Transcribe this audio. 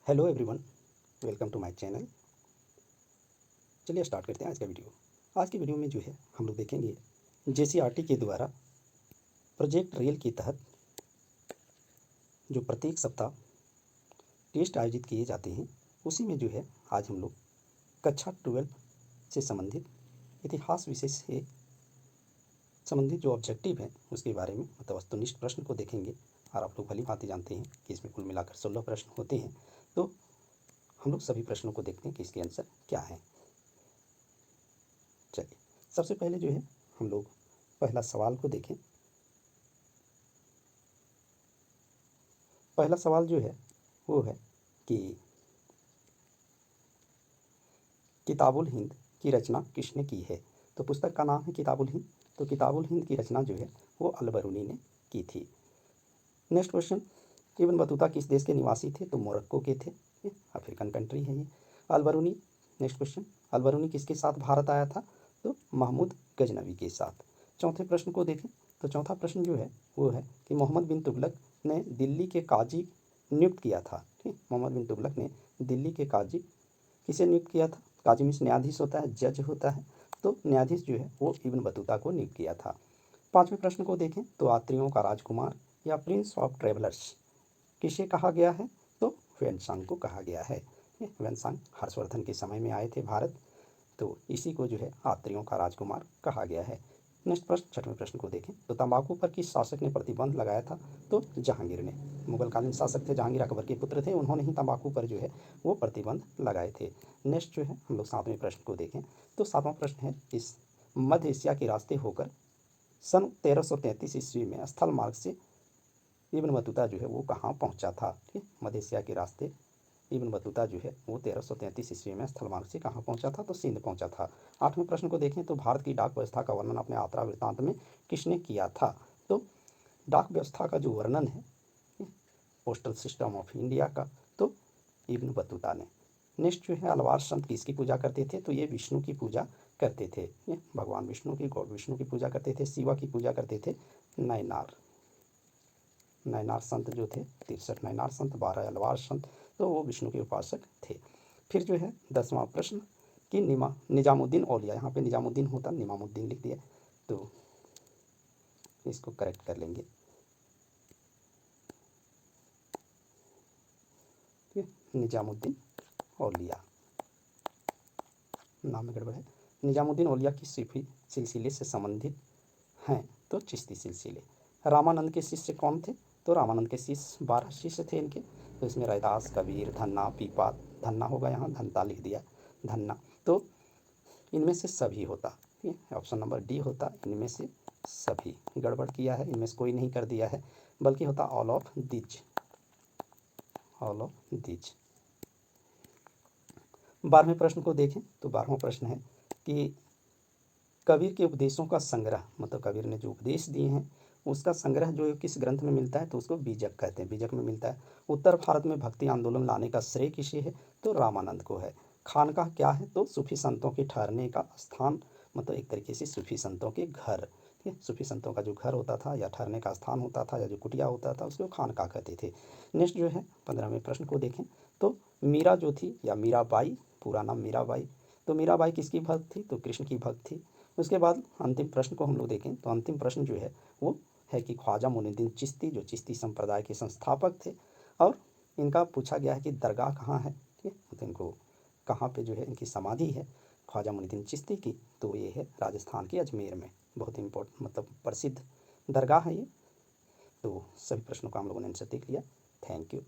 Hello everyone, welcome to my channel. चलिए start करते हैं आज का वीडियो। आज की वीडियो में जो है हम लोग देखेंगे जेसीईआरटी के द्वारा प्रोजेक्ट रेल के तहत जो प्रत्येक सप्ताह टेस्ट आयोजित किए जाते हैं, उसी में जो है आज हम लोग कक्षा 12 से संबंधित इतिहास विषय से संबंधित जो ऑब्जेक्टिव है उसके बारे में मतलब वस्तुनिष्ठ प्रश्न को देखेंगे। और आप लोग भली भांति जानते हैं कि इसमें कुल मिलाकर 16 प्रश्न होते हैं, तो हम लोग सभी प्रश्नों को देखते हैं कि इसके आंसर क्या है। चलिए सबसे पहले जो है हम लोग पहला सवाल को देखें। पहला सवाल जो है वो है कि किताबुल हिंद की रचना किसने की है। तो पुस्तक का नाम है किताबुल हिंद। तो किताबुल हिंद की रचना जो है वो अल-बरूनी ने की थी। नेक्स्ट क्वेश्चन, इब्न बतूता किस देश के निवासी थे। तो मोरक्को के थे, अफ्रीकन कंट्री है ये। अल-बरूनी, नेक्स्ट क्वेश्चन, अल-बरूनी किसके साथ भारत आया था। तो महमूद गजनवी के साथ। चौथे प्रश्न को देखें तो चौथा प्रश्न जो है वो है कि मोहम्मद बिन तुगलक ने दिल्ली के काजी नियुक्त किया था। ठीक, मोहम्मद बिन तुगलक ने दिल्ली के काजी किसे नियुक्त किया था। काजी मीन्स न्यायाधीश होता है, जज होता है, तो न्यायाधीश जो है वो इब्न बतूता को नियुक्त किया था। पांचवें प्रश्न को देखें तो यात्रियों का राजकुमार या प्रिंस ऑफ ट्रेवलर्स किसे कहा गया है। तो ह्वेनसांग को कहा गया है। ह्वेनसांग हर्षवर्धन के समय में आए थे भारत, तो इसी को जो है यात्रियों का राजकुमार कहा गया है। नेक्स्ट प्रश्न, छठवें प्रश्न को देखें तो तंबाकू पर किस शासक ने प्रतिबंध लगाया था। तो जहांगीर ने। मुगलकालीन शासक थे जहांगीर, अकबर के पुत्र थे, उन्होंने ही तंबाकू पर जो है वो प्रतिबंध लगाए थे। नेक्स्ट जो है हम लोग सातवें प्रश्न को देखें तो सातवां प्रश्न है इस मध्य एशिया के रास्ते होकर सन 1333 ईस्वी में स्थल मार्ग से इब्न बतूता जो है वो कहाँ पहुँचा था। ठीक, मध्य एशिया के रास्ते इब्न बतूता जो है वो 1333 ईस्वी में स्थल मार्ग से कहाँ पहुँचा था। तो सिंध पहुँचा था। आठवें प्रश्न को देखें तो भारत की डाक व्यवस्था का वर्णन अपने यात्रा वृत्तांत में किसने किया था। तो डाक व्यवस्था का जो वर्णन है पोस्टल सिस्टम ऑफ इंडिया का, तो इब्न बतूता ने। नेक्स्ट जो है अलवार संत किसकी पूजा करते थे। तो ये विष्णु की पूजा करते थे, ये भगवान विष्णु की, गॉड विष्णु की पूजा करते थे। शिवा की पूजा करते थे। नैनार संत जो थे 63 नैनार संत, 12 अलवार संत, तो वो विष्णु के उपासक थे। फिर जो है 10वां प्रश्न कि निजामुद्दीन औलिया, यहाँ पे निजामुद्दीन होता, निमामुद्दीन लिख दिया, तो इसको करेक्ट कर लेंगे। निजामुद्दीन औलिया, नाम में गड़बड़ है। निजामुद्दीन औलिया की सूफी सिलसिले से संबंधित हैं तो चिश्ती सिलसिले। रामानंद के शिष्य कौन थे। तो रामानंद के शिष्य 12 शिष्य थे इनके, तो इसमें रैदास, कबीर, धन्ना, पीपा, धन्ना होगा यहाँ, धनता लिख दिया, धन्ना, तो इनमें से सभी होता। ठीक है, ऑप्शन नंबर डी होता इनमें से सभी। गड़बड़ किया है, इनमें से कोई नहीं कर दिया है, बल्कि होता all of these, all of these. 12वें प्रश्न को देखें तो 12वां प्रश्न है कि कबीर के उपदेशों का संग्रह, मतलब कबीर ने जो उपदेश दिए हैं उसका संग्रह जो किस ग्रंथ में मिलता है। तो उसको बीजक कहते हैं, बीजक में मिलता है। उत्तर भारत में भक्ति आंदोलन लाने का श्रेय किसे है। तो रामानंद को है। खानकाह क्या है। तो सूफी संतों के ठहरने का स्थान, मतलब एक तरीके से सूफी संतों के घर। ठीक है, सूफी संतों का जो घर होता था या ठहरने का स्थान होता था या जो कुटिया होता था उसको खानकाह कहते थे। नेक्स्ट जो है 15वें प्रश्न को देखें तो मीरा जो थी या मीराबाई, पूरा नाम मीराबाई, तो मीराबाई किसकी भक्त थी। तो कृष्ण की भक्त थी। उसके बाद अंतिम प्रश्न को हम लोग देखें तो अंतिम प्रश्न जो है वो है कि ख्वाजा मोइनुद्दीन चिश्ती जो चिश्ती संप्रदाय के संस्थापक थे, और इनका पूछा गया है कि दरगाह कहाँ है। ठीक है, तो इनको कहाँ पे जो है इनकी समाधि है ख्वाजा मोइनुद्दीन चिश्ती की। तो ये है राजस्थान के अजमेर में, बहुत इम्पोर्टेंट मतलब प्रसिद्ध दरगाह है ये। तो सभी प्रश्नों का हम लोगों ने आंसर देख लिया। Thank you.